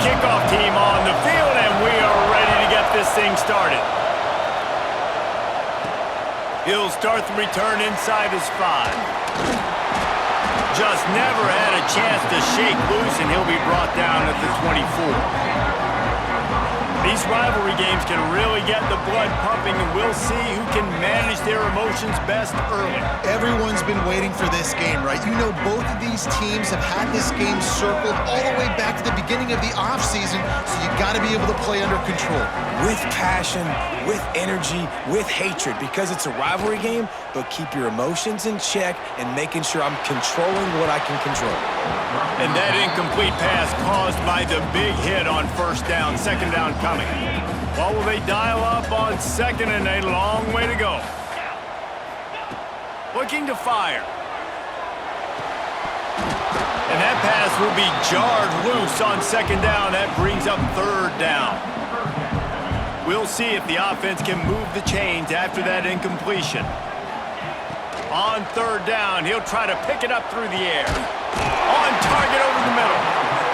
kickoff team on the field, and we are ready to get this thing started. He'll start the return inside his 5. Just never had a chance to shake loose, and he'll be brought down at the 24. These rivalry games can really get the blood pumping, and we'll see who can manage their emotions best early. Everyone's been waiting for this game, right? You know, both of these teams have had this game circled all the way back to the beginning of the offseason, so you got to be able to play under control. With passion, with energy, with hatred, because it's a rivalry game, but keep your emotions in check and making sure I'm controlling what I can control. And that incomplete pass caused by the big hit on first down, second down coming. What will they dial up on second, and a long way to go? Looking to fire. And that pass will be jarred loose on second down. That brings up third down. We'll see if the offense can move the chains after that incompletion. On third down, he'll try to pick it up through the air. On target over the middle.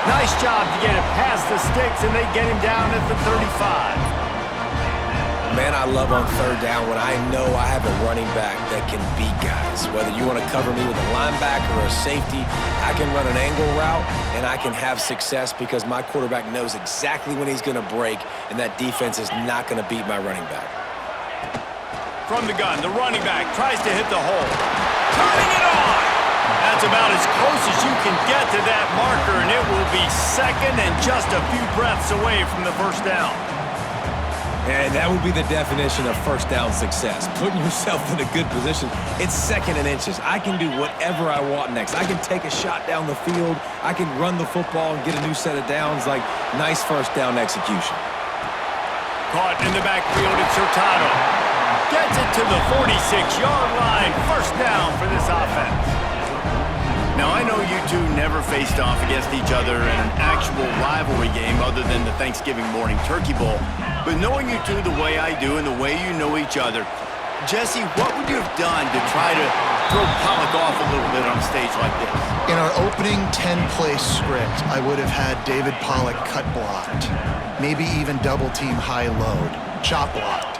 Nice job to get it past the sticks, and they get him down at the 35. Man, I love on third down when I know I have a running back that can beat guys. Whether you want to cover me with a linebacker or a safety, I can run an angle route, and I can have success because my quarterback knows exactly when he's going to break, and that defense is not going to beat my running back. From the gun, the running back tries to hit the hole. Turning it on! That's about as close as you can get to that marker, and it will be second and just a few breaths away from the first down. And that would be the definition of first down success. Putting yourself in a good position. It's second and inches. I can do whatever I want next. I can take a shot down the field. I can run the football and get a new set of downs. Like, nice first down execution. Caught in the backfield, it's Hurtado. Gets it to the 46-yard line. First down for this offense. Now, I know you two never faced off against each other in an actual rivalry game other than the Thanksgiving morning Turkey Bowl. But knowing you two the way I do and the way you know each other, Jesse, what would you have done to try to throw Pollock off a little bit on a stage like this? In our opening 10-play script, I would have had David Pollock cut blocked, maybe even double-team high load, chop blocked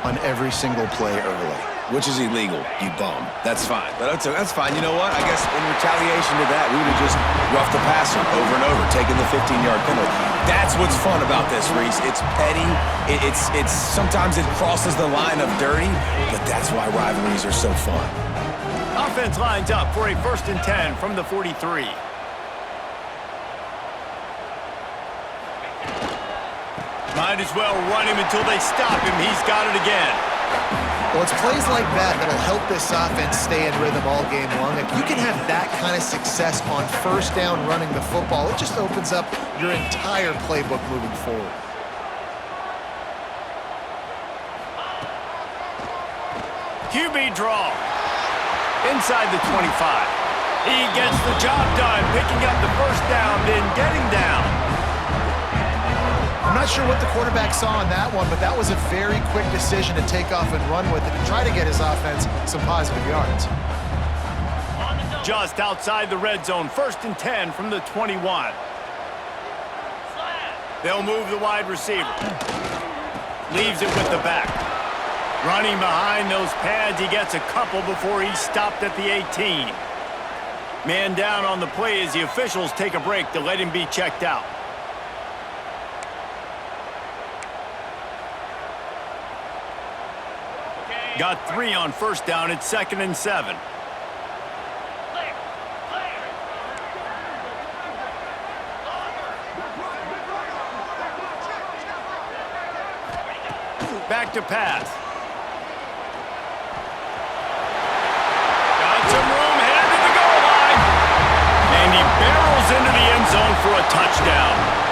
on every single play early. Which is illegal, you bum. That's fine. But that's fine. You know what? I guess in retaliation to that, we would have just roughed the passer over and over, taking the 15-yard penalty. That's what's fun about this, Reese. It's petty. It's sometimes it crosses the line of dirty, but that's why rivalries are so fun. Offense lines up for a 1st and 10 from the 43. Might as well run him until they stop him. He's got it again. Well, it's plays like that that'll help this offense stay in rhythm all game long. If you can have that kind of success on first down running the football, it just opens up your entire playbook moving forward. QB draw. Inside the 25. He gets the job done, picking up the first down, then getting down. I'm not sure what the quarterback saw on that one, but that was a very quick decision to take off and run with it and try to get his offense some positive yards. Just outside the red zone, 1st and 10 from the 21. They'll move the wide receiver. Leaves it with the back. Running behind those pads, he gets a couple before he's stopped at the 18. Man down on the play as the officials take a break to let him be checked out. Got 3 on first down. It's 2nd and 7. Back to pass. Got some room, headed to the goal line. And he barrels into the end zone for a touchdown.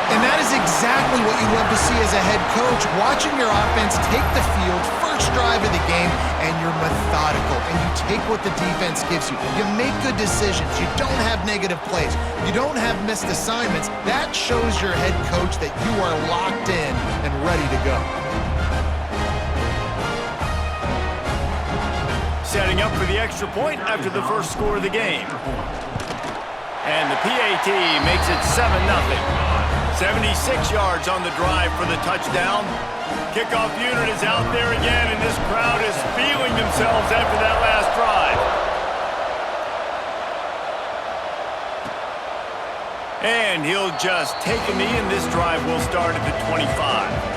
And that is exactly what you love to see as a head coach, watching your offense take the field, first drive of the game, and you're methodical, and you take what the defense gives you. You make good decisions. You don't have negative plays. You don't have missed assignments. That shows your head coach that you are locked in and ready to go. Setting up for the extra point after the first score of the game. And the PAT makes it 7-0. 76 yards on the drive for the touchdown. Kickoff unit is out there again, and this crowd is feeling themselves after that last drive. And he'll just take a knee, and this drive will start at the 25.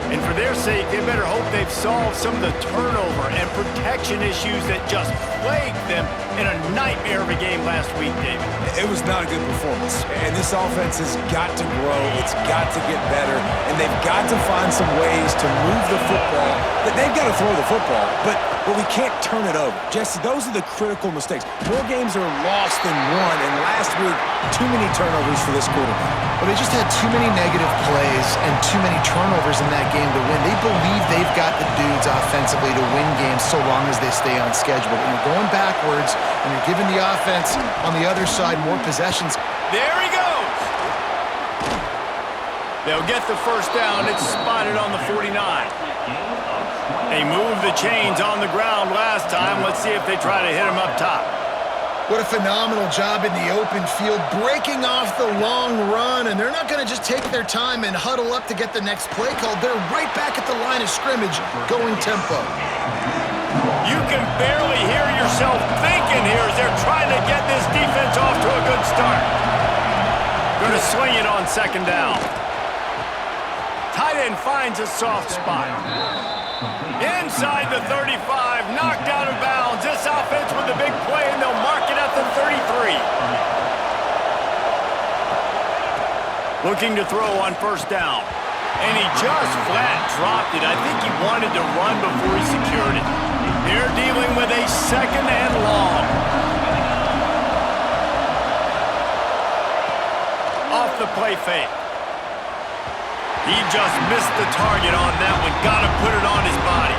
And for their sake, they better hope they've solved some of the turnover and protection issues that just plagued them in a nightmare of a game last week, David. It was not a good performance. And this offense has got to grow. It's got to get better. And they've got to find some ways to move the football. They've got to throw the football, but we can't turn it over. Jesse, those are the critical mistakes. More games are lost than won, and last week, too many turnovers for this quarterback. Well, they just had too many negative plays and too many turnovers in that game to win. They believe they've got the dudes offensively to win games so long as they stay on schedule. But when you're going backwards and you're giving the offense on the other side more possessions. There he goes! They'll get the first down. It's spotted on the 49. They moved the chains on the ground last time. Let's see if they try to hit him up top. What a phenomenal job in the open field, breaking off the long run, and they're not going to just take their time and huddle up to get the next play called. They're right back at the line of scrimmage, going tempo. You can barely hear yourself thinking here as they're trying to get this defense off to a good start. Going to swing it on second down. Tight end finds a soft spot. Inside the 35, knocked out of bounds. This offense with a big play, and they'll mark it at the 33. Looking to throw on first down. And he just flat dropped it. I think he wanted to run before he secured it. They're dealing with a second and long. Off the play fake. He just missed the target on that one. Got to put it on his body.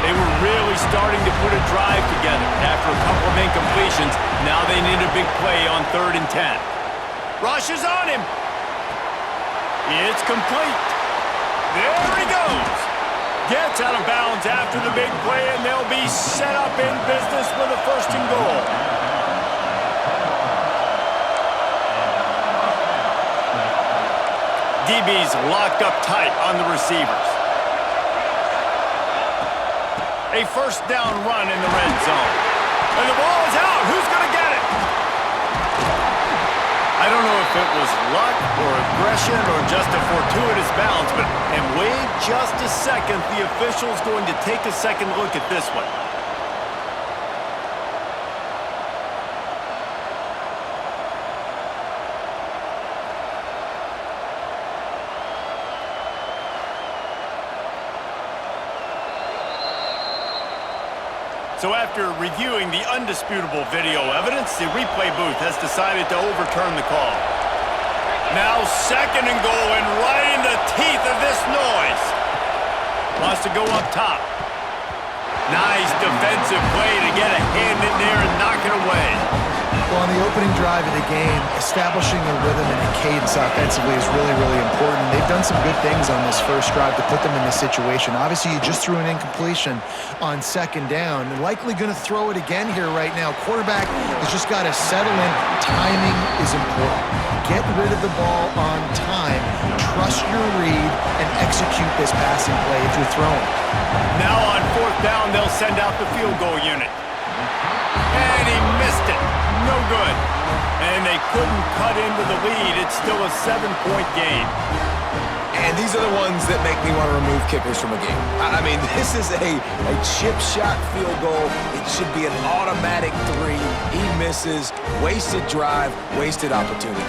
They were really starting to put a drive together. After a couple of incompletions, now they need a big play on 3rd and 10. Rush is on him. It's complete. There he goes. Gets out of bounds after the big play, and they'll be set up in business with a 1st and goal. DB's locked up tight on the receivers. A 1st down run in the red zone. And the ball is out. Who's going to get it? I don't know if it was luck or aggression or just a fortuitous bounce, but and wait just a second. The official's going to take a second look at this one. So after reviewing the undisputable video evidence, the replay booth has decided to overturn the call. Now 2nd and goal, and right in the teeth of this noise. Wants to go up top. Nice defensive play to get a hand in there and knock it away. Well, on the opening drive of the game, establishing a rhythm and a cadence offensively is really, really important. They've done some good things on this first drive to put them in this situation. Obviously, you just threw an incompletion on 2nd down. They're likely going to throw it again here right now. Quarterback has just got to settle in. Timing is important. Get rid of the ball on time. Trust your read and execute this passing play if you're throwing. Now on 4th down, they'll send out the field goal unit. And he missed it. No good. And they couldn't cut into the lead. It's still a 7-point game. And these are the ones that make me want to remove kickers from a game. I mean, this is a chip shot field goal. It should be an automatic 3. He misses. Wasted drive, wasted opportunity.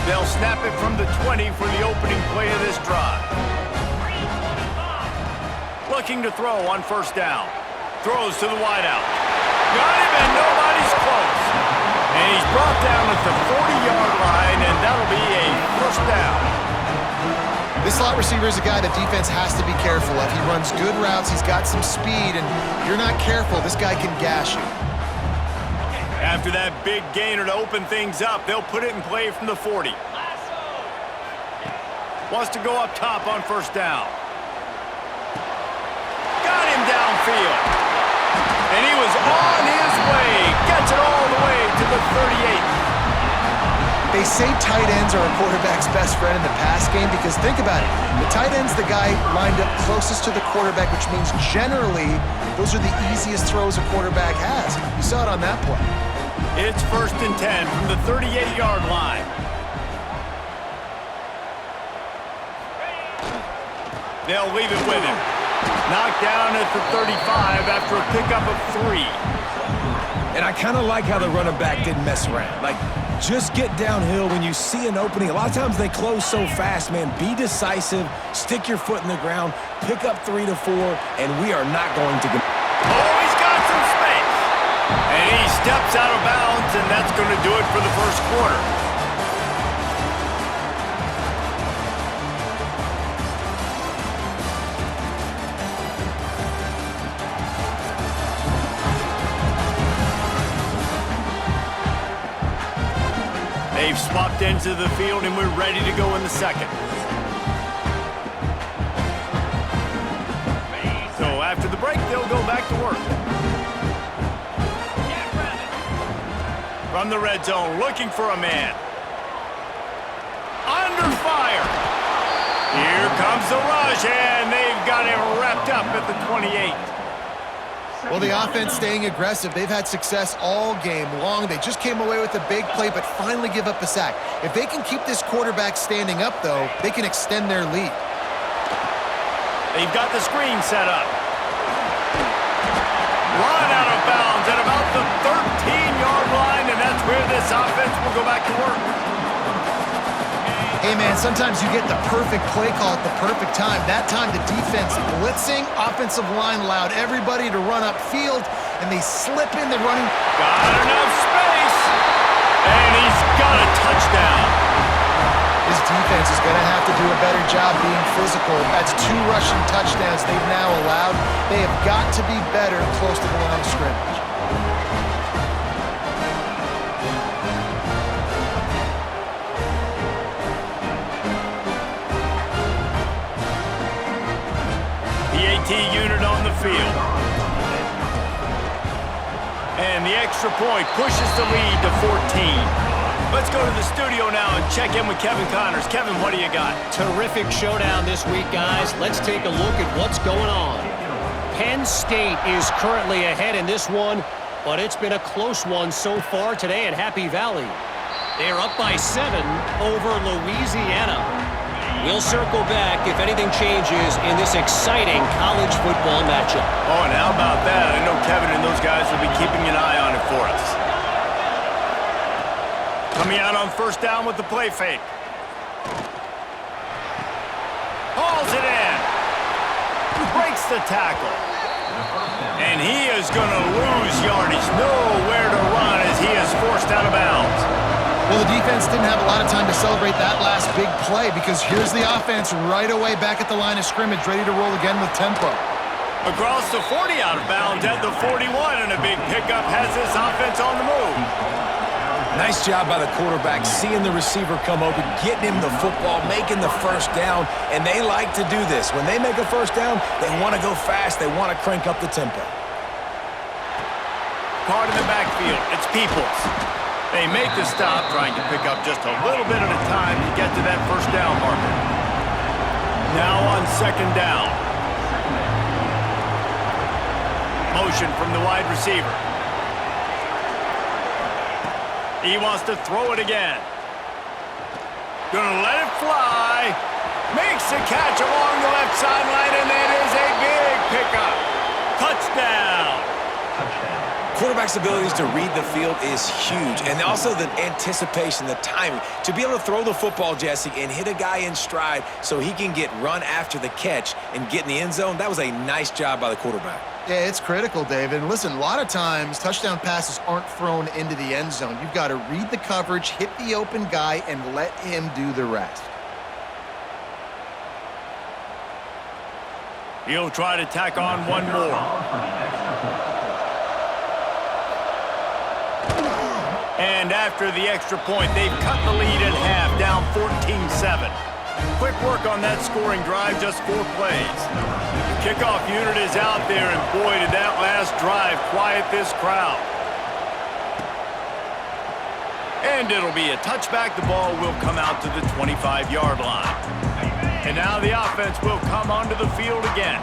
They'll snap it from the 20 for the opening play of this drive. Looking to throw on 1st down. Throws to the wideout. Got him, and nobody's close. And he's brought down at the 40-yard line, and that'll be a 1st down. This slot receiver is a guy the defense has to be careful of. He runs good routes. He's got some speed, and if you're not careful, this guy can gash you. After that big gainer to open things up, they'll put it in play from the 40. Wants to go up top on 1st down. Got him downfield. And he was on his way the 38. They say tight ends are a quarterback's best friend in the pass game because think about it. The tight end's the guy lined up closest to the quarterback, which means generally those are the easiest throws a quarterback has. You saw it on that play. It's 1st and 10 from the 38-yard line. They'll leave it with him. Knocked down at the 35 after a pickup of 3. And I kind of like how the running back didn't mess around. Like, just get downhill when you see an opening. A lot of times they close so fast, man. Be decisive, stick your foot in the ground, pick up 3 to 4, and we are not going to get... Oh, he's got some space. And he steps out of bounds, and that's going to do it for the first quarter. They've swapped ends of the field, and we're ready to go in the second. So after the break, they'll go back to work. From the red zone, looking for a man. Under fire. Here comes the rush, and they've got him wrapped up at the 28. Well, the offense staying aggressive. They've had success all game long. They just came away with a big play, but finally give up a sack. If they can keep this quarterback standing up, though, they can extend their lead. They've got the screen set up. Run out of bounds at about the 13-yard line, and that's where this offense will go back to work. Hey, man, sometimes you get the perfect play call at the perfect time. That time, the defense blitzing, offensive line allowed everybody to run upfield, and they slip in the running. Got enough space, and he's got a touchdown. His defense is going to have to do a better job being physical. That's 2 rushing touchdowns they've now allowed. They have got to be better close to the line of scrimmage. Unit on the field. And the extra point pushes the lead to 14. Let's go to the studio now and check in with Kevin Connors. Kevin, what do you got? Terrific showdown this week, guys. Let's take a look at what's going on. Penn State is currently ahead in this one, but it's been a close one so far today at Happy Valley. They're up by 7 over Louisiana. We'll circle back if anything changes in this exciting college football matchup. Oh, and how about that? I know Kevin and those guys will be keeping an eye on it for us. Coming out on 1st down with the play fake. Hauls it in. Breaks the tackle. And he is going to lose yardage. Nowhere to run as he is forced out of bounds. Well, the defense didn't have a lot of time to celebrate that last big play because here's the offense right away back at the line of scrimmage, ready to roll again with tempo. Across the 40 out of bounds at the 41, and a big pickup has this offense on the move. Nice job by the quarterback, seeing the receiver come open, getting him the football, making the 1st down, and they like to do this. When they make a 1st down, they want to go fast. They want to crank up the tempo. Caught in the backfield. It's Peoples. They make the stop, trying to pick up just a little bit at a time to get to that 1st down marker. Now on 2nd down. Motion from the wide receiver. He wants to throw it again. Gonna let it fly. Makes the catch along the left sideline, and that is a big pickup. Touchdown. Quarterback's abilities to read the field is huge, and also the anticipation, the timing. To be able to throw the football, Jesse, and hit a guy in stride so he can get run after the catch and get in the end zone, that was a nice job by the quarterback. Yeah, it's critical, David. And listen, a lot of times touchdown passes aren't thrown into the end zone. You've got to read the coverage, hit the open guy, and let him do the rest. He'll try to tack on one more. And after the extra point, they've cut the lead in half, down 14-7. Quick work on that scoring drive, just 4 plays. The kickoff unit is out there, and boy, did that last drive quiet this crowd. And it'll be a touchback. The ball will come out to the 25-yard line. And now the offense will come onto the field again.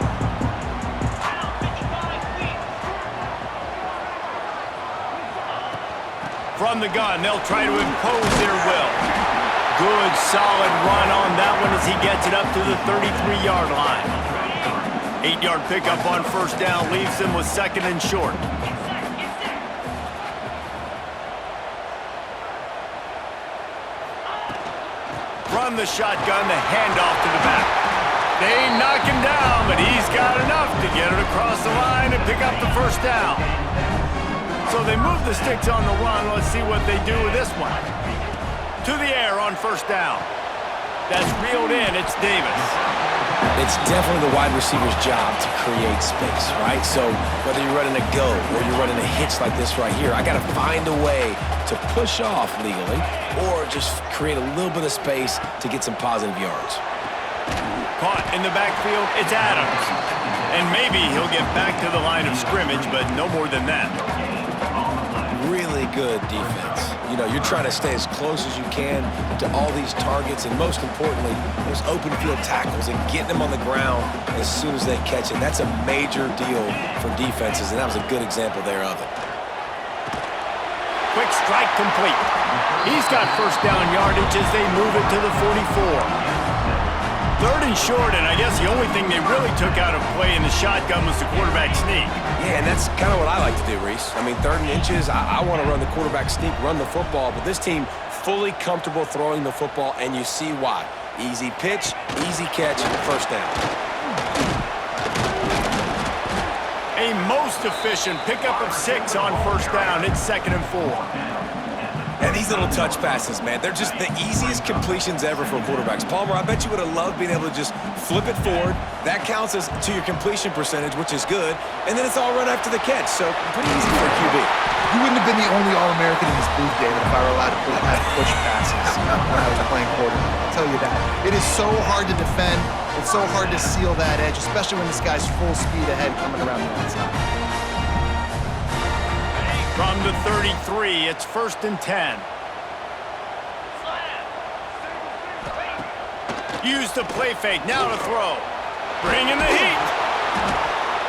From the gun, they'll try to impose their will. Good, solid run on that one as he gets it up to the 33-yard line. 8-yard pickup on first down leaves them with second and short. From the shotgun, the handoff to the back. They knock him down, but he's got enough to get it across the line and pick up the first down. So they move the sticks on the run. Let's see what they do with this one. To the air on first down. That's reeled in. It's Davis. It's definitely the wide receiver's job to create space, right? So whether you're running a go or you're running a hitch like this right here, I got to find a way to push off legally or just create a little bit of space to get some positive yards. Caught in the backfield, it's Adams. And maybe he'll get back to the line of scrimmage, but no more than that. Really good defense. You know, you're trying to stay as close as you can to all these targets, and most importantly, those open field tackles and getting them on the ground as soon as they catch it. That's a major deal for defenses, and that was a good example there of it. Quick strike complete. He's got first down yardage as they move it to the 44. Third and short, and I guess the only thing they really took out of play in the shotgun was the quarterback sneak. Yeah, and that's kind of what I like to do, Reese. I mean, 3rd and inches, I want to run the quarterback sneak, run the football, but this team fully comfortable throwing the football, and you see why. Easy pitch, easy catch, first down. A most efficient pickup of 6 on first down. It's 2nd and 4. And these little touch passes, man, they're just the easiest completions ever for quarterbacks. Palmer, I bet you would have loved being able to just flip it forward. That counts as to your completion percentage, which is good. And then it's all run after the catch, so pretty easy for a QB. You wouldn't have been the only All-American in this booth, David, if I were allowed to push passes when I was playing quarterback. I'll tell you that. It is so hard to defend. It's so hard to seal that edge, especially when this guy's full speed ahead coming around the outside. From the 33, it's 1st and 10. Use the play fake, now to throw. Bring in the heat.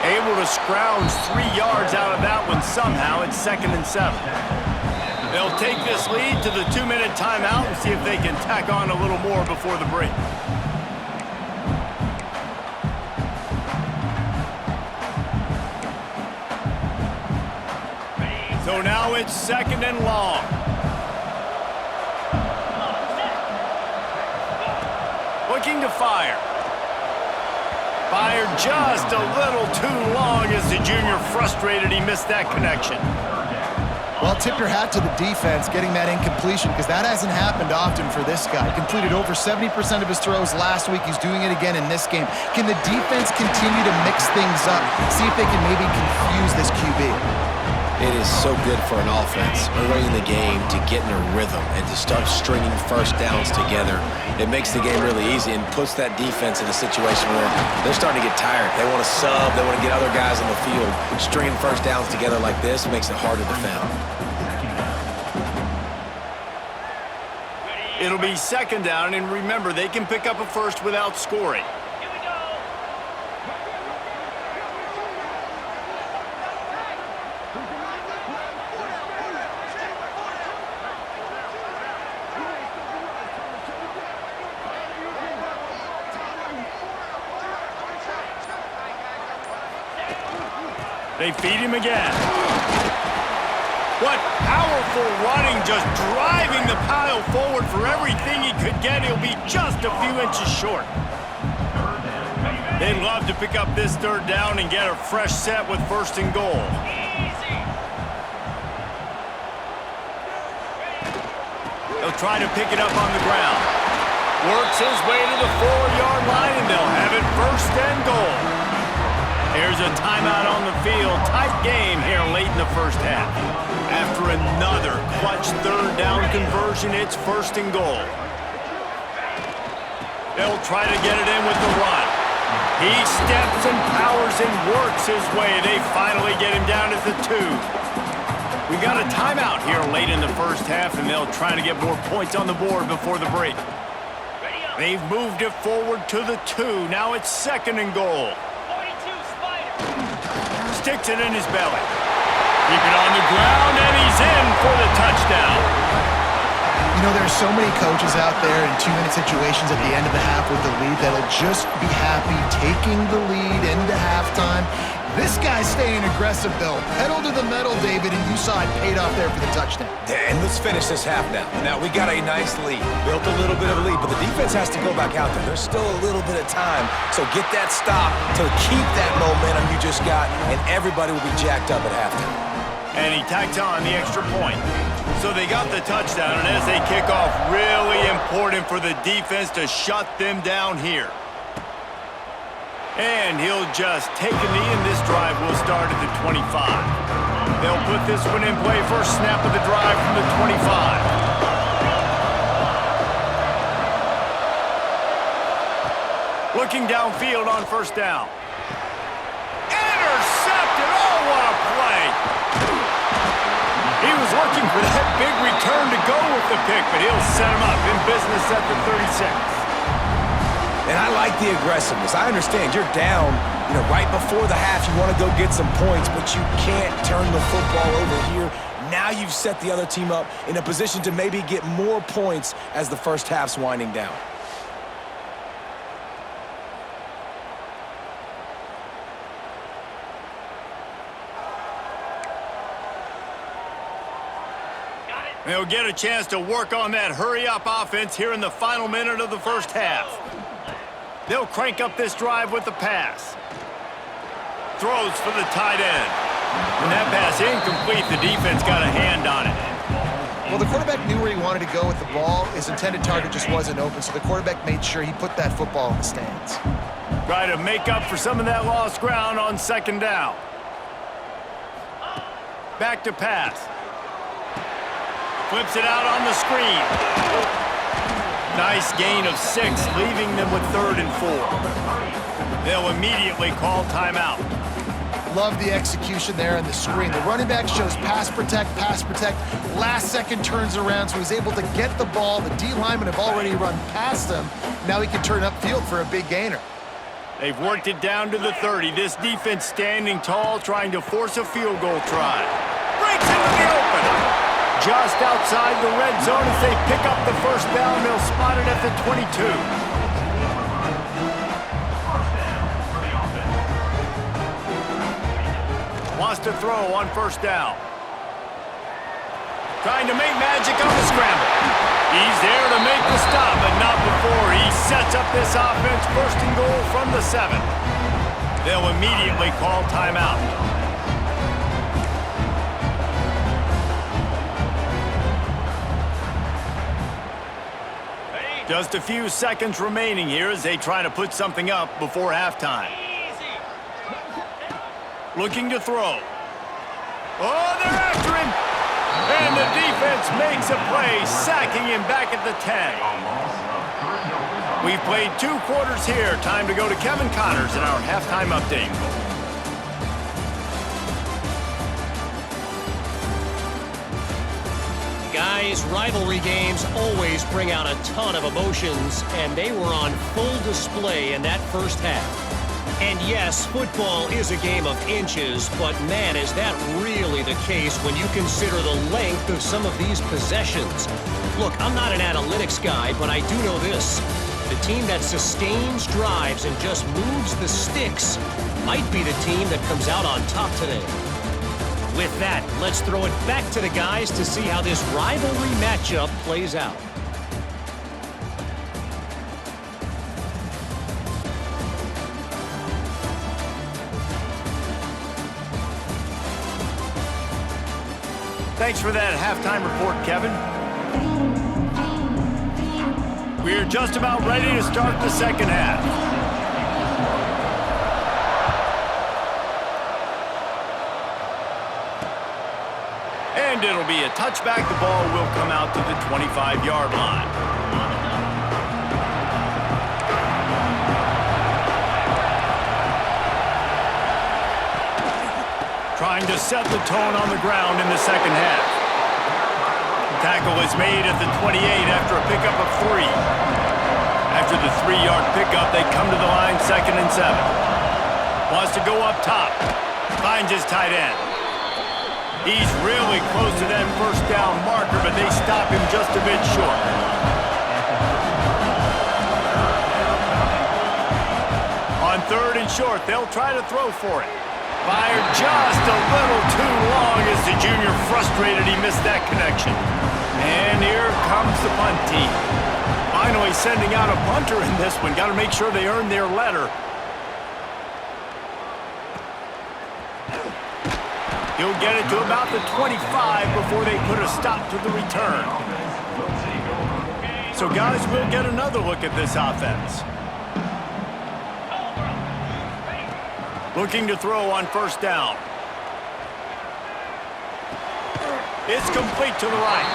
Able to scrounge 3 yards out of that one somehow. It's 2nd and 7. They'll take this lead to the 2-minute timeout and see if they can tack on a little more before the break. So now it's 2nd and long. Looking to fire. Fired just a little too long as the junior frustrated he missed that connection. Well, tip your hat to the defense getting that incompletion because that hasn't happened often for this guy. He completed over 70% of his throws last week. He's doing it again in this game. Can the defense continue to mix things up? See if they can maybe confuse this QB. It is so good for an offense early in the game to get in a rhythm and to start stringing first downs together. It makes the game really easy and puts that defense in a situation where they're starting to get tired. They want to sub. They want to get other guys on the field. Stringing first downs together like this makes it hard to defend. It'll be 2nd down, and remember, they can pick up a first without scoring. They feed him again. What powerful running, just driving the pile forward for everything he could get. He'll be just a few inches short. They'd love to pick up this 3rd down and get a fresh set with 1st and goal. They'll try to pick it up on the ground. Works his way to the 4-yard line, and they'll have it 1st and goal. There's a timeout on the field. Tight game here late in the first half. After another clutch 3rd down conversion, it's 1st and goal. They'll try to get it in with the run. He steps and powers and works his way. They finally get him down at the 2. We got a timeout here late in the first half, and they'll try to get more points on the board before the break. They've moved it forward to the 2. Now it's 2nd and goal. Sticks it in his belly. Keep it on the ground, and he's in for the touchdown. You know, there's so many coaches out there in 2-minute situations at the end of the half with the lead that'll just be happy taking the lead into halftime. This guy's staying aggressive, though. Pedal to the metal, David, and you saw it paid off there for the touchdown. And let's finish this half now. Now, we got a nice lead. Built a little bit of a lead, but the defense has to go back out there. There's still a little bit of time, so get that stop to keep that momentum you just got, and everybody will be jacked up at halftime. And he tacks on the extra point. So they got the touchdown, and as they kick off, really important for the defense to shut them down here. And he'll just take a knee, and this drive will start at the 25. They'll put this one in play. First snap of the drive from the 25. Looking downfield on first down. Intercepted! Oh, what a play! He was looking for that big return to go with the pick, but he'll set him up in business at the 36. And I like the aggressiveness. I understand you're down, right before the half. You want to go get some points, but you can't turn the football over here. Now you've set the other team up in a position to maybe get more points as the first half's winding down. They'll get a chance to work on that hurry-up offense here in the final minute of the first half. They'll crank up this drive with the pass. Throws for the tight end. When that pass incomplete, the defense got a hand on it. Well, the quarterback knew where he wanted to go with the ball. His intended target just wasn't open, so the quarterback made sure he put that football in the stands. Try to make up for some of that lost ground on 2nd down. Back to pass. Flips it out on the screen. Nice gain of 6, leaving them with 3rd and 4. They'll immediately call timeout. Love the execution there on the screen. The running back shows pass protect. Last second turns around, so he's able to get the ball. The D linemen have already run past him. Now he can turn upfield for a big gainer. They've worked it down to the 30. This defense standing tall, trying to force a field goal try. Breaks into the open. Just outside the red zone as they pick up the first down. They'll spot it at the 22. Wants to throw on first down. Trying to make magic on the scramble. He's there to make the stop, but not before he sets up this offense. 1st and goal from the 7. They'll immediately call timeout. Just a few seconds remaining here as they try to put something up before halftime. Looking to throw. Oh, they're after him! And the defense makes a play, sacking him back at the 10. We've played 2 quarters here. Time to go to Kevin Connors in our halftime update. Guys, rivalry games always bring out a ton of emotions, and they were on full display in that first half. And yes, football is a game of inches, but man, is that really the case when you consider the length of some of these possessions. Look, I'm not an analytics guy, but I do know this. The team that sustains drives and just moves the sticks might be the team that comes out on top today. With that, let's throw it back to the guys to see how this rivalry matchup plays out. Thanks for that halftime report, Kevin. We're just about ready to start the second half. And it'll be a touchback. The ball will come out to the 25-yard line. Trying to set the tone on the ground in the second half. Tackle is made at the 28 after a pickup of 3. After the 3-yard pickup, they come to the line 2nd and 7. Wants to go up top. Finds his tight end. He's really close to that first down marker, but they stop him just a bit short. On 3rd and short, they'll try to throw for it. Fired just a little too long as the junior frustrated he missed that connection. And here comes the punt team. Finally sending out a punter in this one. Got to make sure they earn their letter. He'll get it to about the 25 before they put a stop to the return. So guys, we'll get another look at this offense. Looking to throw on 1st down. It's complete to the right.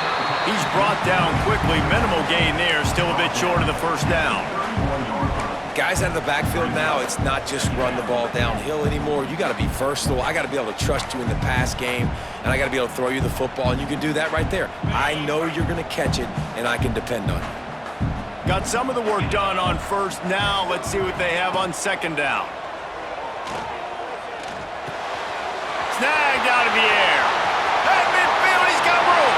He's brought down quickly. Minimal gain there. Still a bit short of the 1st down. Guys out of the backfield now, it's not just run the ball downhill anymore. You got to be versatile. I got to be able to trust you in the pass game, and I got to be able to throw you the football, and you can do that right there. I know you're going to catch it, and I can depend on it. Got some of the work done on 1st. Now let's see what they have on 2nd down. Snagged out of the air. At midfield, he's got room.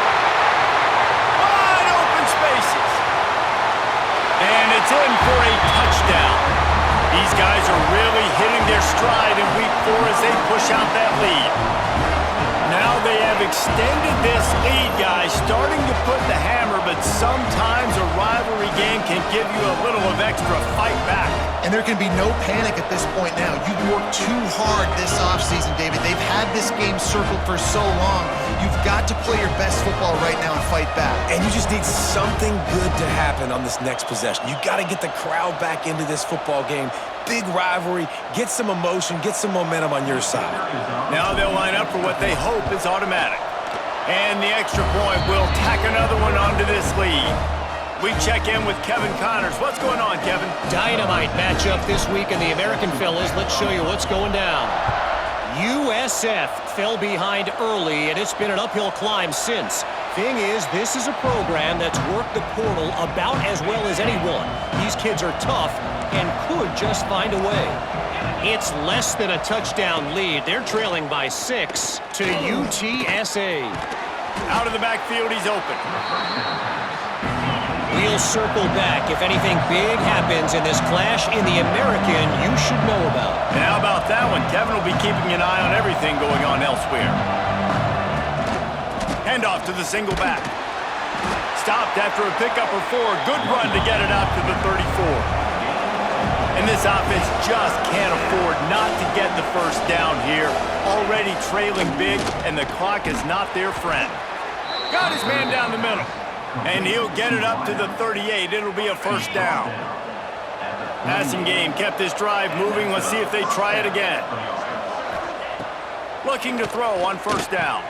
Wide open spaces. And it's in for a touchdown. These guys are really hitting their stride in week 4 as they push out that lead. Now they have extended this lead, guys, starting to put the hammer, but sometimes a rivalry game can give you a little of extra fight back. And there can be no panic at this point now. You've worked too hard this offseason, David. They've had this game circled for so long. You've got to play your best football right now and fight back. And you just need something good to happen on this next possession. You got to get the crowd back into this football game. Big rivalry. Get some emotion. Get some momentum on your side. Now they'll line up for what they hope is automatic. And the extra point will tack another one onto this lead. We check in with Kevin Connors. What's going on, Kevin? Dynamite matchup this week in the American, fellas. Let's show you what's going down. USF fell behind early, and it's been an uphill climb since. Thing is, this is a program that's worked the portal about as well as anyone. These kids are tough and could just find a way. It's less than a touchdown lead. They're trailing by 6 to UTSA. Out of the backfield, he's open. We'll circle back. If anything big happens in this clash in the American, you should know about. And how about that one? Kevin will be keeping an eye on everything going on elsewhere. Handoff to the single back. Stopped after a pickup of 4. Good run to get it out to the 34. And this offense just can't afford not to get the 1st down here. Already trailing big, and the clock is not their friend. Got his man down the middle. And he'll get it up to the 38. It'll be a 1st down. Passing game kept this drive moving. Let's see if they try it again. Looking to throw on 1st down.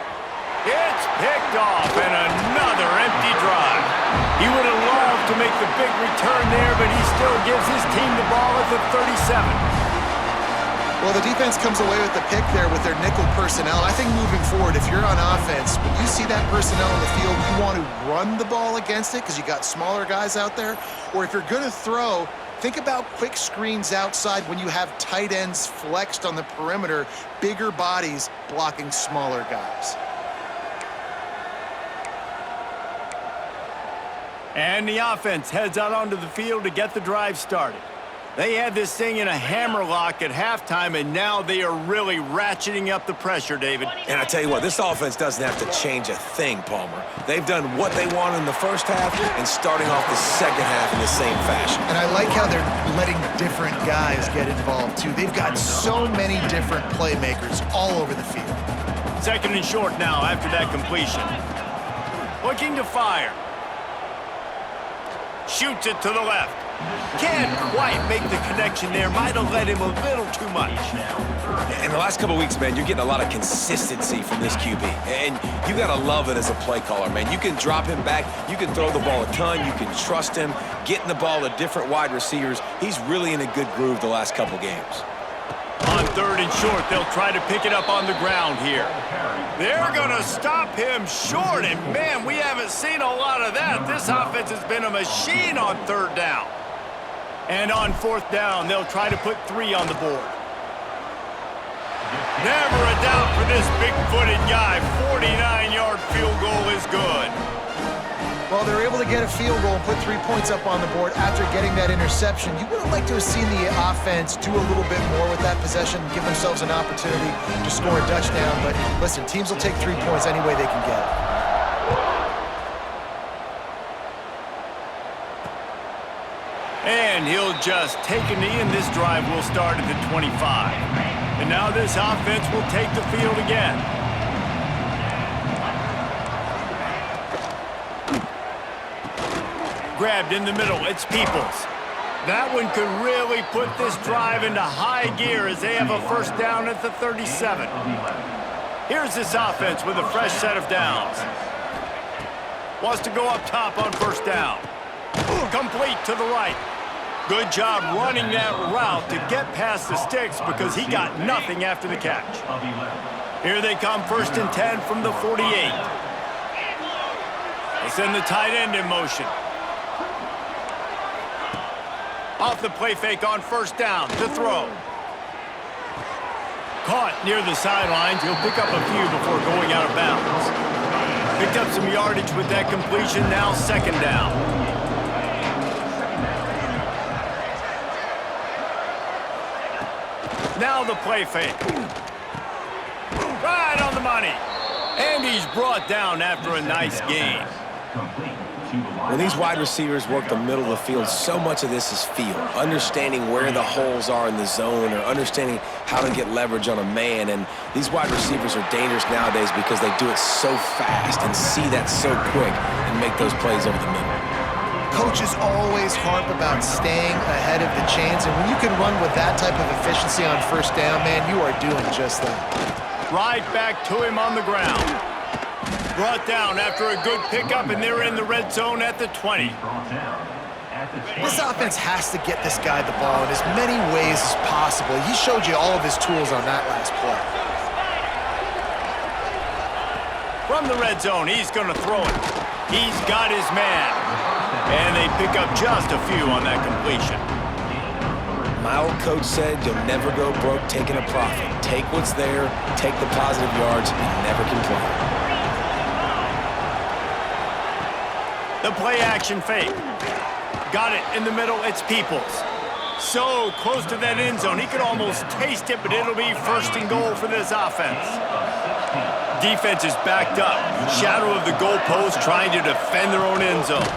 It's picked off, and another empty drive. He would have loved to make the big return there, but he still gives his team the ball at the 37. Well, the defense comes away with the pick there with their nickel personnel. I think moving forward, if you're on offense, when you see that personnel in the field, you want to run the ball against it because you got smaller guys out there. Or if you're going to throw, think about quick screens outside when you have tight ends flexed on the perimeter, bigger bodies blocking smaller guys. And the offense heads out onto the field to get the drive started. They had this thing in a hammerlock at halftime, and now they are really ratcheting up the pressure, David. And I tell you what, this offense doesn't have to change a thing, Palmer. They've done what they wanted in the 1st half and starting off the 2nd half in the same fashion. And I like how they're letting different guys get involved, too. They've got so many different playmakers all over the field. 2nd and short now after that completion. Looking to fire. Shoots it to the left. Can't quite make the connection there. Might have led him a little too much. In the last couple of weeks, man, you're getting a lot of consistency from this QB. And you got to love it as a play caller, man. You can drop him back. You can throw the ball a ton. You can trust him. Getting the ball to different wide receivers. He's really in a good groove the last couple games. On 3rd and short. They'll try to pick it up on the ground here. They're going to stop him short, and man, we haven't seen a lot of that. This offense has been a machine on 3rd down. And on 4th down, they'll try to put 3 on the board. Never a doubt for this big-footed guy. 49-yard field goal is good. Well, they're able to get a field goal and put 3 points up on the board after getting that interception. You would have liked to have seen the offense do a little bit more with that possession, give themselves an opportunity to score a touchdown. But listen, teams will take 3 points any way they can get it. And he'll just take a knee, and this drive will start at the 25. And now this offense will take the field again. Grabbed in the middle, it's Peoples. That one could really put this drive into high gear as they have a 1st down at the 37. Here's this offense with a fresh set of downs. Wants to go up top on 1st down. Complete to the right. Good job running that route to get past the sticks because he got nothing after the catch. Here they come, 1st and 10 from the 48. They send the tight end in motion. Off the play fake on 1st down to throw. Caught near the sidelines. He'll pick up a few before going out of bounds. Picked up some yardage with that completion. Now 2nd down. Now the play fake. Right on the money. And he's brought down after a nice gain. When these wide receivers work the middle of the field, so much of this is feel. Understanding where the holes are in the zone or understanding how to get leverage on a man. And these wide receivers are dangerous nowadays because they do it so fast and see that so quick and make those plays over the middle. Coaches always harp about staying ahead of the chains, and when you can run with that type of efficiency on 1st down, man, you are doing just that. Right back to him on the ground. Brought down after a good pickup, and they're in the red zone at the 20. This offense has to get this guy the ball in as many ways as possible. He showed you all of his tools on that last play. From the red zone, he's going to throw it. He's got his man. And they pick up just a few on that completion. My old coach said you'll never go broke taking a profit. Take what's there, take the positive yards, and never complain. The play action fake. Got it in the middle, it's Peoples. So close to that end zone, he could almost taste it, but it'll be 1st and goal for this offense. Defense is backed up. Shadow of the goalpost trying to defend their own end zone.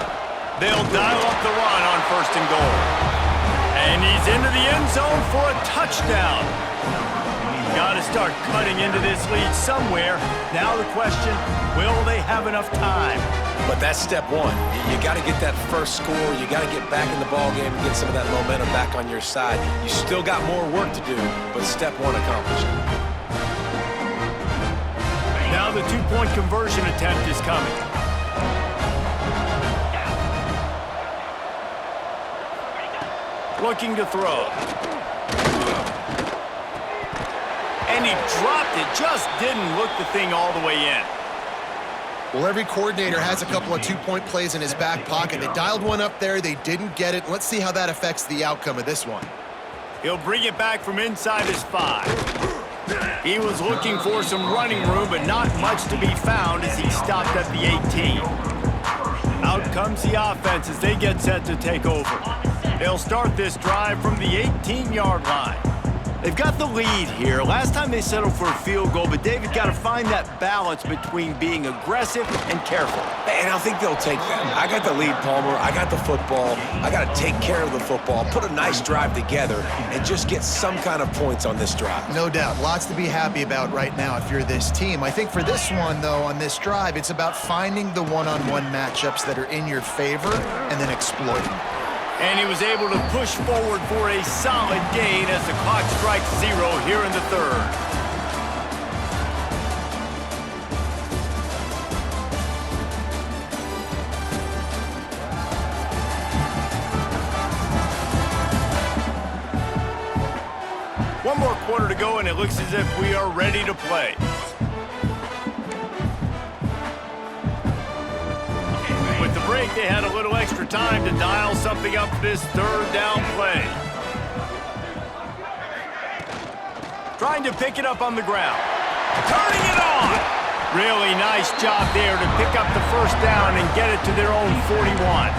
They'll dial up the run on 1st and goal. And he's into the end zone for a touchdown. Got to start cutting into this lead somewhere. Now the question, will they have enough time? But that's step one. You got to get that first score. You got to get back in the ball game and get some of that momentum back on your side. You still got more work to do, but step one accomplished. Now the 2-point conversion attempt is coming. Looking to throw. And he dropped it. Just didn't look the thing all the way in. Well, every coordinator has a couple of 2-point plays in his back pocket. They dialed one up there. They didn't get it. Let's see how that affects the outcome of this one. He'll bring it back from inside his 5. He was looking for some running room, but not much to be found as he stopped at the 18. Out comes the offense as they get set to take over. They'll start this drive from the 18-yard line. They've got the lead here. Last time they settled for a field goal, but David got to find that balance between being aggressive and careful. And I think they'll take that. I got the lead, Palmer. I got the football. I got to take care of the football, put a nice drive together, and just get some kind of points on this drive. No doubt. Lots to be happy about right now if you're this team. I think for this one, though, on this drive, it's about finding the one-on-one matchups that are in your favor and then exploiting. And he was able to push forward for a solid gain as the clock strikes 0 here in the 3rd. One more quarter to go it looks as if we are ready to play. With the break, they had a little extra time to dial something up for this third down play. Trying to pick it up on the ground. Turning it on! Really nice job there to pick up the first down and get it to their own 41.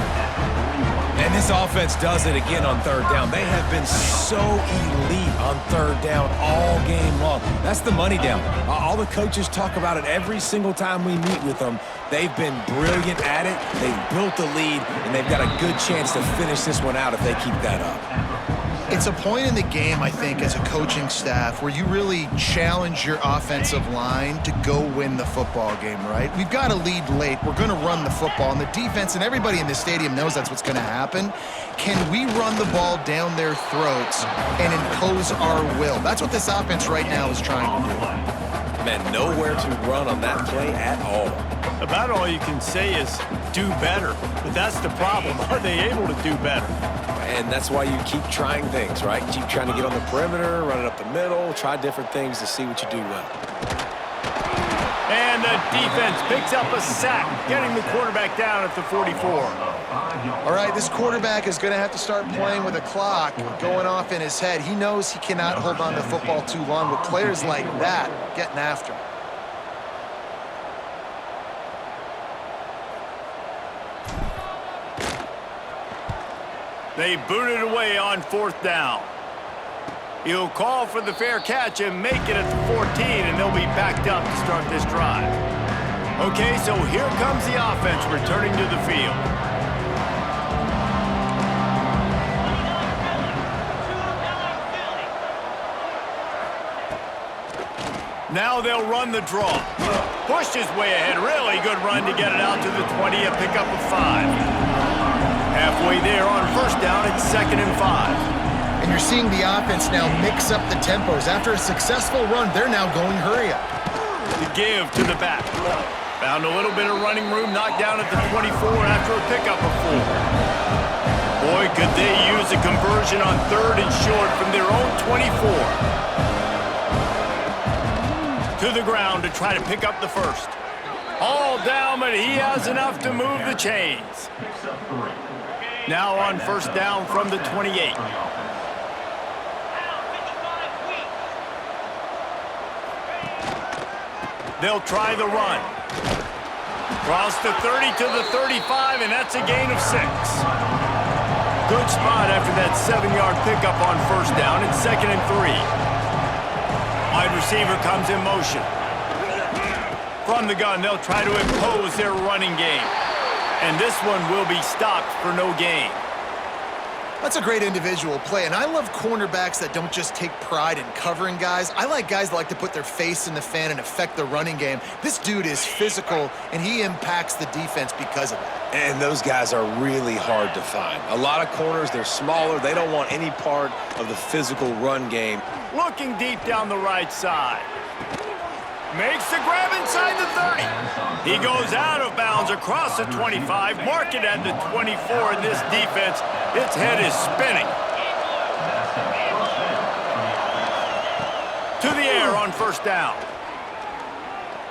And this offense does it again on third down. They have been so elite on third down all game long. That's the money down. All the coaches talk about it every single time we meet with them. They've been brilliant at it. They've built the lead, and they've got a good chance to finish this one out if they keep that up. It's a point in the game, I think, as a coaching staff where you really challenge your offensive line to go win the football game, right? We've got a lead late. We're going to run the football, and the defense and everybody in this stadium knows that's what's going to happen. Can we run the ball down their throats and impose our will? That's what this offense right now is trying to do. Man, nowhere to run on that play at all. About all you can say is do better. But that's the problem. Are they able to do better? And that's why you keep trying things, right? Keep trying to get on the perimeter, run it up the middle, try different things to see what you do well. And the defense picks up a sack, getting the quarterback down at the 44. All right, this quarterback is going to have to start playing with a clock going off in his head. He knows he cannot hold on to the football too long with players like that getting after him. They boot it away on fourth down. He'll call for the fair catch and make it at the 14, and they'll be backed up to start this drive. Okay, so here comes the offense returning to the field. Now they'll run the draw. Pushed his way ahead. Really good run to get it out to the 20, a pickup of 5. Halfway there on first down, it's 2nd and 5. And you're seeing the offense now mix up the tempos. After a successful run, they're now going hurry up. The give to the back. Found a little bit of running room, knocked down at the 24 after a pickup of 4. Boy, could they use a conversion on 3rd and short from their own 24. To the ground to try to pick up the first. All down, but he has enough to move the chains. Now on first down from the 28. They'll try the run. Cross the 30 to the 35, and that's a gain of 6. Good spot after that 7-yard pickup on first down. It's 2nd and 3. Wide receiver comes in motion. From the gun, they'll try to impose their running game. And this one will be stopped for no gain. That's a great individual play, and I love cornerbacks that don't just take pride in covering guys. I like guys that like to put their face in the fan and affect the running game. This dude is physical, and he impacts the defense because of that. And those guys are really hard to find. A lot of corners, they're smaller. They don't want any part of the physical run game. Looking deep down the right side. Makes the grab inside the 30. He goes out of bounds across the 25. Mark it at the 24 in this defense. Its head is spinning. To the air on first down.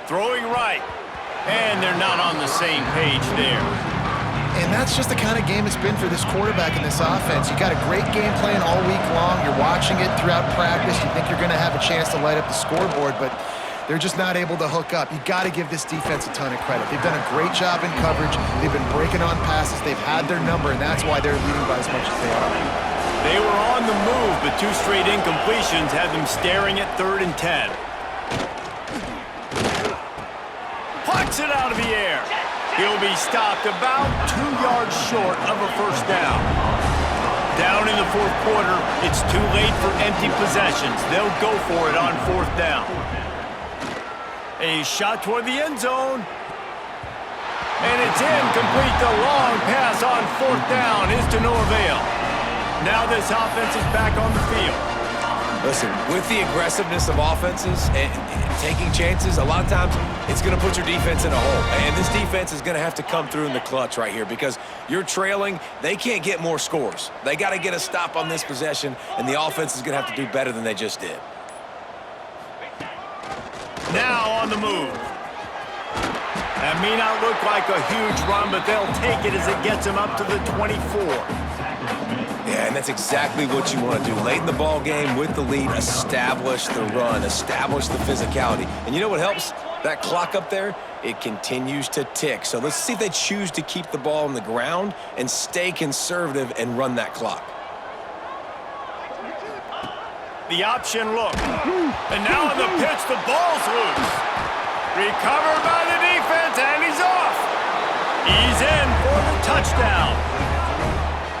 Throwing right. And they're not on the same page there. And that's just the kind of game it's been for this quarterback in this offense. You got a great game plan all week long. You're watching it throughout practice. You think you're going to have a chance to light up the scoreboard, but they're just not able to hook up. You got to give this defense a ton of credit. They've done a great job in coverage. They've been breaking on passes. They've had their number, and that's why they're leading by as much as they are. They were on the move, but 2 straight incompletions had them staring at 3rd and 10. Plucks it out of the air. He'll be stopped about 2 yards short of a first down. Down in the 4th quarter, it's too late for empty possessions. They'll go for it on 4th down. A shot toward the end zone. And it's incomplete. The long pass on 4th down is to no avail. Now this offense is back on the field. Listen, with the aggressiveness of offenses and taking chances, a lot of times it's going to put your defense in a hole. And this defense is going to have to come through in the clutch right here because you're trailing. They can't get more scores. They got to get a stop on this possession, and the offense is going to have to do better than they just did. Now on the move. That may not look like a huge run, but they'll take it as it gets them up to the 24. Yeah, and that's exactly what you want to do. Late in the ball game with the lead, establish the run, establish the physicality. And you know what helps? That clock up there, it continues to tick. So let's see if they choose to keep the ball on the ground and stay conservative and run that clock. The option look. And now on the pitch, the ball's loose. Recovered by the defense, and he's off. He's in for the touchdown.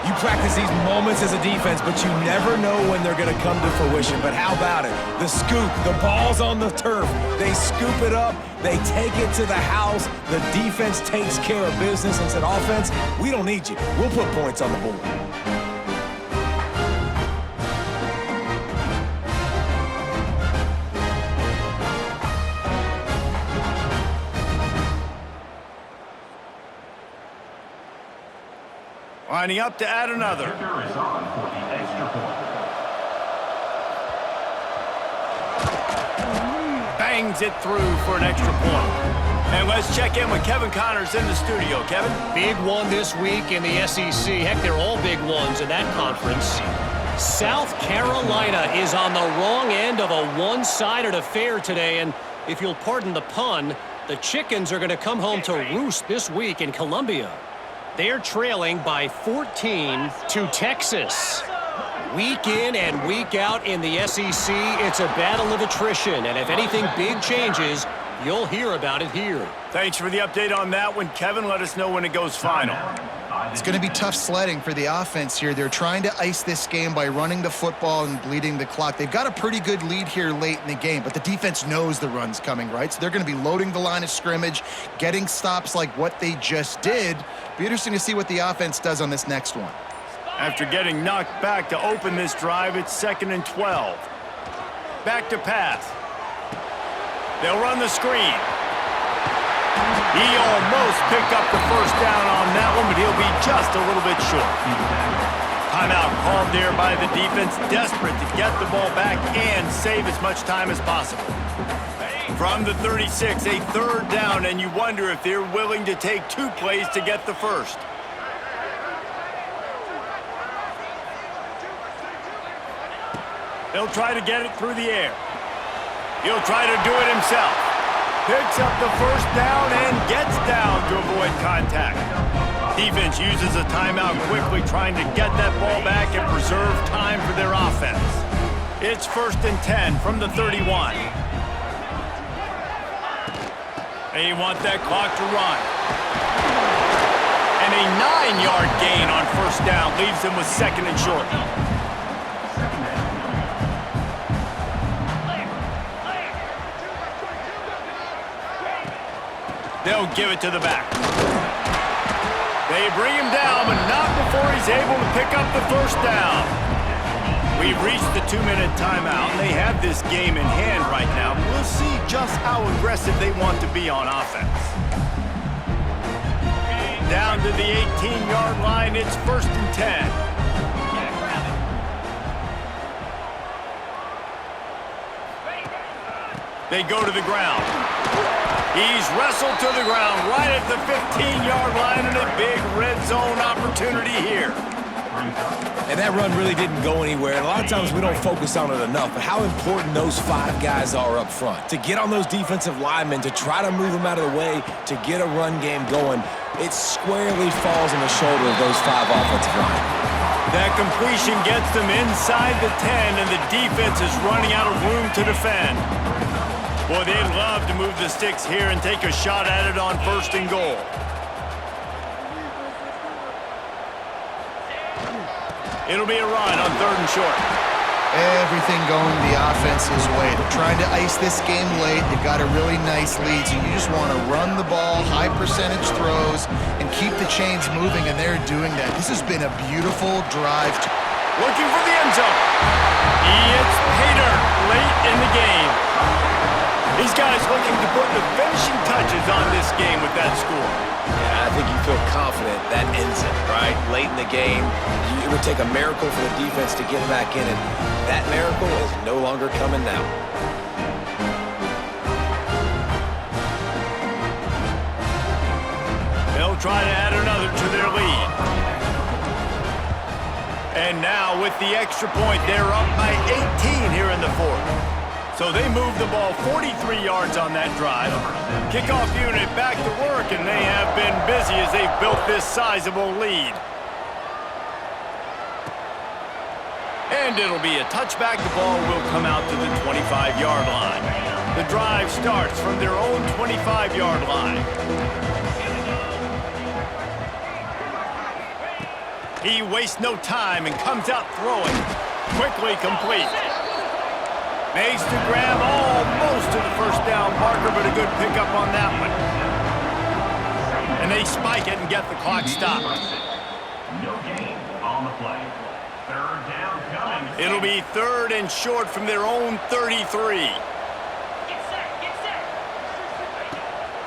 You practice these moments as a defense, but you never know when they're going to come to fruition. But how about it? The scoop, the ball's on the turf. They scoop it up. They take it to the house. The defense takes care of business and said, offense, we don't need you. We'll put points on the board. Lining up to add another. Bangs it through for an extra point. And let's check in with Kevin Connors in the studio. Kevin? Big one this week in the SEC. Heck, they're all big ones in that conference. South Carolina is on the wrong end of a one-sided affair today. And if you'll pardon the pun, the chickens are going to come home to roost this week in Columbia. They're trailing by 14 to Texas. Week in and week out in the SEC, it's a battle of attrition. And if anything big changes, you'll hear about it here. Thanks for the update on that one, Kevin. Let us know when it goes final. It's going to be tough sledding for the offense here. They're trying to ice this game by running the football and bleeding the clock. They've got a pretty good lead here late in the game, but the defense knows the run's coming, right? So they're going to be loading the line of scrimmage, getting stops like what they just did. Be interesting to see what the offense does on this next one. After getting knocked back to open this drive, it's 2nd and 12. Back to pass. They'll run the screen. He almost picked up the first down on that one, but he'll be just a little bit short. Timeout called there by the defense, desperate to get the ball back and save as much time as possible. From the 36, a 3rd down, and you wonder if they're willing to take 2 plays to get the first. They'll try to get it through the air. He'll try to do it himself. Picks up the first down and gets down to avoid contact. Defense uses a timeout quickly, trying to get that ball back and preserve time for their offense. It's 1st and 10 from the 31. They want that clock to run. And a 9-yard gain on 1st down leaves them with 2nd and short. They'll give it to the back. They bring him down, but not before he's able to pick up the 1st down. We've reached the 2-minute timeout, and they have this game in hand right now. We'll see just how aggressive they want to be on offense. Down to the 18-yard line, it's 1st and 10. They go to the ground. He's wrestled to the ground right at the 15-yard line, and a big red zone opportunity here. And that run really didn't go anywhere. And a lot of times we don't focus on it enough, but how important those 5 guys are up front. To get on those defensive linemen, to try to move them out of the way, to get a run game going, it squarely falls on the shoulder of those 5 offensive linemen. That completion gets them inside the 10, and the defense is running out of room to defend. Boy, they'd love to move the sticks here and take a shot at it on 1st and goal. It'll be a run on 3rd and short. Everything going the offense's way. They're trying to ice this game late. They've got a really nice lead, so you just want to run the ball, high percentage throws, and keep the chains moving, and they're doing that. This has been a beautiful drive. Looking for the end zone. It's Pater late in the game. These guys looking to put the finishing touches on this game with that score. Yeah, I think you feel confident that ends it, right? Late in the game, it would take a miracle for the defense to get back in it. That miracle is no longer coming now. try to add another to their lead. And now with the extra point, they're up by 18 here in the fourth. So they move the ball 43 yards on that drive. Kickoff unit back to work, and they have been busy as they've built this sizable lead. And it'll be a touchback. The ball will come out to the 25-yard line. The drive starts from their own 25-yard line. He wastes no time and comes out throwing. Quickly complete. Makes to grab almost to the first down marker, but a good pickup on that one. And they spike it and get the clock stopped. No gain on the play. Third down coming. It'll be third and short from their own 33.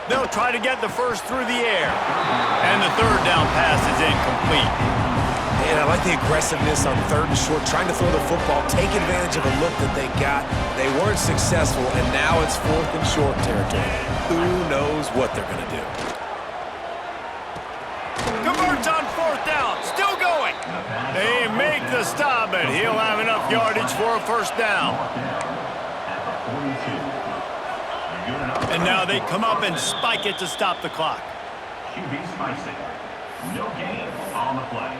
They'll try to get the first through the air. And the third down pass is incomplete. And I like the aggressiveness on third and short, trying to throw the football, take advantage of a look that they got. They weren't successful, and now it's fourth and short territory. Who knows what they're going to do? Converts on fourth down, still going. They make the stop, and he'll have enough yardage for a first down. And now they come up and spike it to stop the clock. QB spicing. No gain on the play.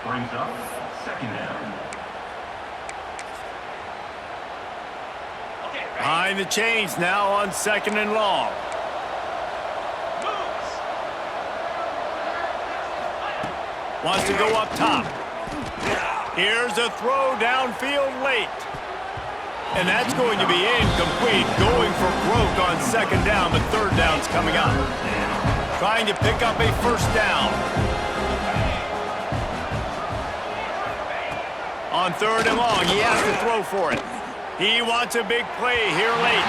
Brings up second down. Behind the chains now on second and long. Wants to go up top. Here's a throw downfield late. And that's going to be incomplete. Going for broke on second down, but third down's coming up. Trying to pick up a first down. On third and long, he has to throw for it. He wants a big play here late.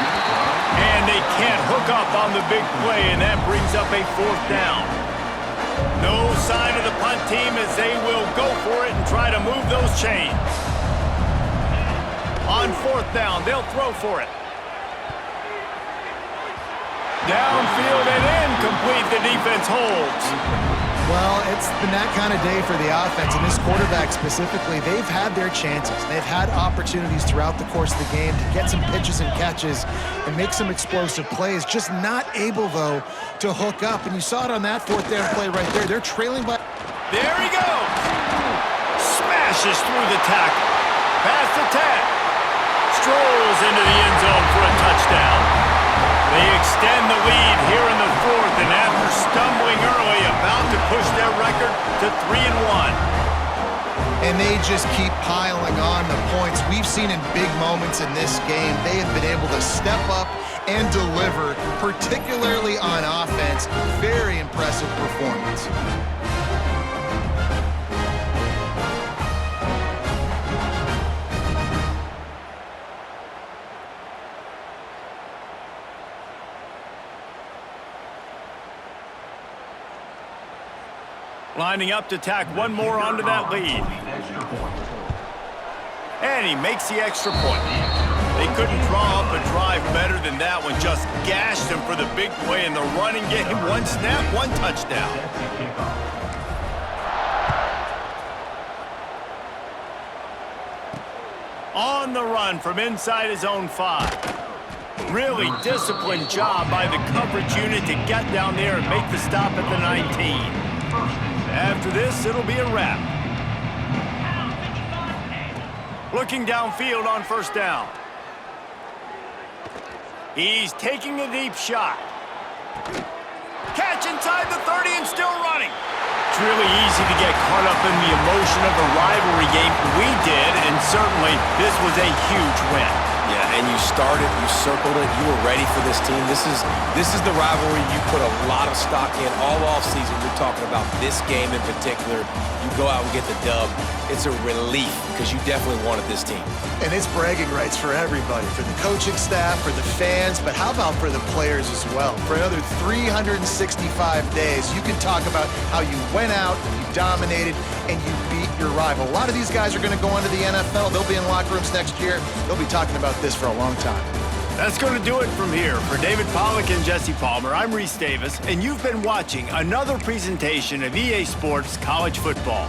And they can't hook up on the big play, and that brings up a fourth down. No sign of the punt team as they will go for it and try to move those chains. On fourth down, they'll throw for it. Downfield and incomplete, the defense holds. Well, it's been that kind of day for the offense, and this quarterback specifically, they've had their chances. They've had opportunities throughout the course of the game to get some pitches and catches and make some explosive plays, just not able, though, to hook up. And you saw it on that fourth down play right there. They're trailing by... There he goes! Smashes through the tackle. Past the 10. Strolls into the end zone for a touchdown. They extend the lead here in the fourth, and after stumbling early, about to push their record to 3-1. And they just keep piling on the points. We've seen in big moments in this game, they have been able to step up and deliver, particularly on offense. Very impressive performance. Lining up to tack one more onto that lead. And he makes the extra point. They couldn't draw up a drive better than that one. Just gashed him for the big play in the running game. One snap, one touchdown. On the run from inside his own 5. Really disciplined job by the coverage unit to get down there and make the stop at the 19. After this, it'll be a wrap. Looking downfield on first down. He's taking a deep shot. Catch inside the 30 and still running. It's really easy to get caught up in the emotion of a rivalry game. We did, and certainly this was a huge win. Yeah, and you started, you circled it, you were ready for this team. This is the rivalry you put a lot of stock in all offseason. We're talking about this game in particular. You go out and get the dub. It's a relief because you definitely wanted this team. And it's bragging rights for everybody, for the coaching staff, for the fans, but how about for the players as well? For another 365 days, you can talk about how you went out, you dominated, and you beat your rival. A lot of these guys are going to go into the NFL. They'll be in locker rooms next year. They'll be talking about this for a long time. That's going to do it from here. For David Pollack and Jesse Palmer, I'm Reese Davis, and you've been watching another presentation of EA Sports College Football.